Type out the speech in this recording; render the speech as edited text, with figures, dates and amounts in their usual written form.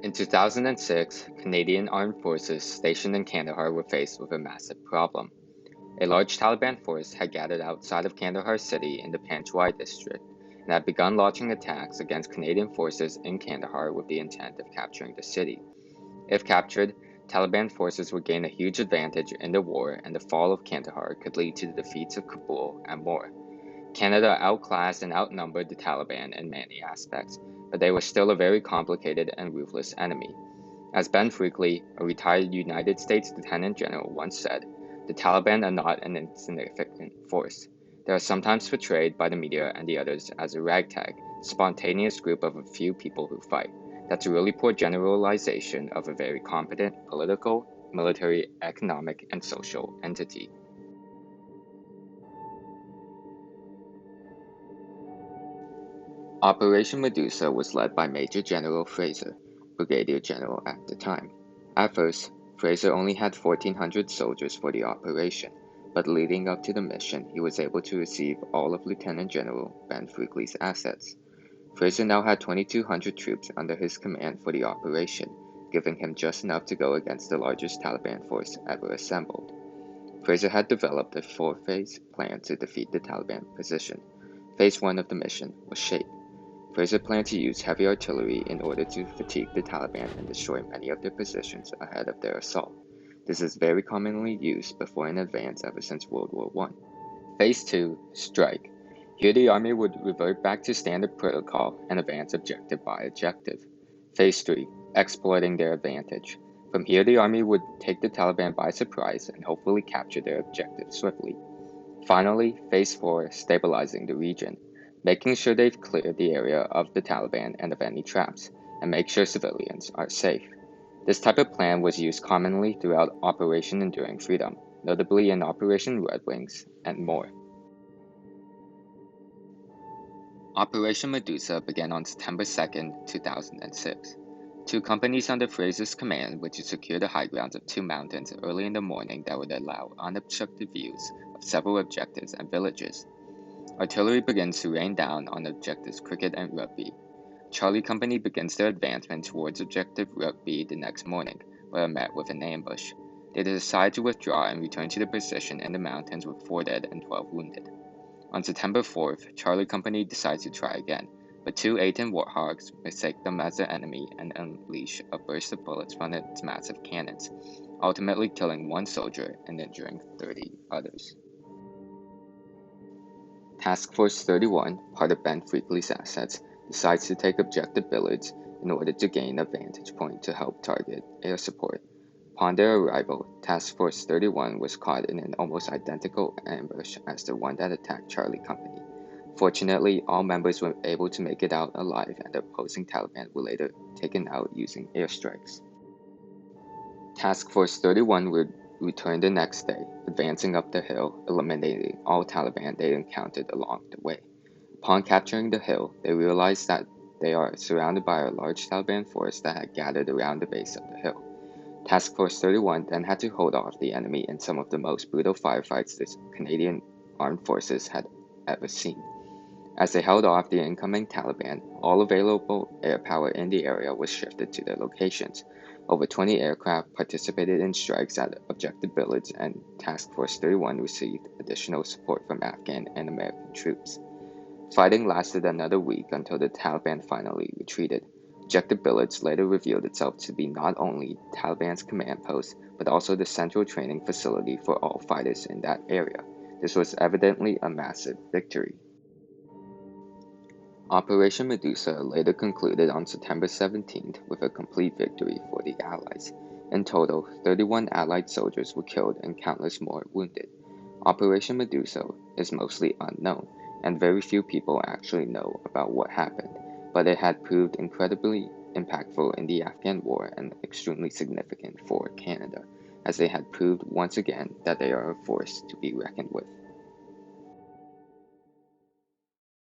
In 2006, Canadian armed forces stationed in Kandahar were faced with a massive problem. A large Taliban force had gathered outside of Kandahar city in the Panchwai district and had begun launching attacks against Canadian forces in Kandahar with the intent of capturing the city. If captured, Taliban forces would gain a huge advantage in the war, and the fall of Kandahar could lead to the defeats of Kabul and more. Canada outclassed and outnumbered the Taliban in many aspects, but they were still a very complicated and ruthless enemy. As Ben Freakley, a retired United States Lieutenant General, once said, "The Taliban are not an insignificant force. They are sometimes portrayed by the media and the others as a ragtag, spontaneous group of a few people who fight. That's a really poor generalization of a very competent political, military, economic, and social entity." Operation Medusa was led by Major General Fraser, Brigadier General at the time. At first, Fraser only had 1,400 soldiers for the operation, but leading up to the mission, he was able to receive all of Lieutenant General Ben Freakley's assets. Fraser now had 2,200 troops under his command for the operation, giving him just enough to go against the largest Taliban force ever assembled. Fraser had developed a four-phase plan to defeat the Taliban position. Phase 1 of the mission was shape. Fraser planned to use heavy artillery in order to fatigue the Taliban and destroy many of their positions ahead of their assault. This is very commonly used before an advance ever since World War I. Phase 2, strike. Here the army would revert back to standard protocol and advance objective by objective. Phase 3, exploiting their advantage. From here the army would take the Taliban by surprise and hopefully capture their objective swiftly. Finally, Phase 4, stabilizing the region, making sure they've cleared the area of the Taliban and of any traps, and make sure civilians are safe. This type of plan was used commonly throughout Operation Enduring Freedom, notably in Operation Red Wings, and more. Operation Medusa began on September 2, 2006. Two companies under Fraser's command were to secure the high grounds of two mountains early in the morning that would allow unobstructed views of several objectives and villages. Artillery begins to rain down on objectives Cricket and Rugby. Charlie Company begins their advancement towards objective Rugby the next morning, but are met with an ambush. They decide to withdraw and return to their position in the mountains with 4 dead and 12 wounded. On September 4th, Charlie Company decides to try again, but two A-10 Warthogs mistake them as their enemy and unleash a burst of bullets from its massive cannons, ultimately killing one soldier and injuring 30 others. Task Force 31, part of Ben Freakley's assets, decides to take objective village in order to gain a vantage point to help target air support. Upon their arrival, Task Force 31 was caught in an almost identical ambush as the one that attacked Charlie Company. Fortunately, all members were able to make it out alive, and the opposing Taliban were later taken out using airstrikes. Task Force 31 would return the next day, advancing up the hill, eliminating all Taliban they encountered along the way. Upon capturing the hill, they realized that they are surrounded by a large Taliban force that had gathered around the base of the hill. Task Force 31 then had to hold off the enemy in some of the most brutal firefights the Canadian armed forces had ever seen. As they held off the incoming Taliban, all available air power in the area was shifted to their locations. Over 20 aircraft participated in strikes at Objective Village, and Task Force 31 received additional support from Afghan and American troops. Fighting lasted another week until the Taliban finally retreated. Objective Village later revealed itself to be not only Taliban's command post, but also the central training facility for all fighters in that area. This was evidently a massive victory. Operation Medusa later concluded on September 17th with a complete victory for the Allies. In total, 31 Allied soldiers were killed and countless more wounded. Operation Medusa is mostly unknown, and very few people actually know about what happened, but it had proved incredibly impactful in the Afghan War and extremely significant for Canada, as they had proved once again that they are a force to be reckoned with.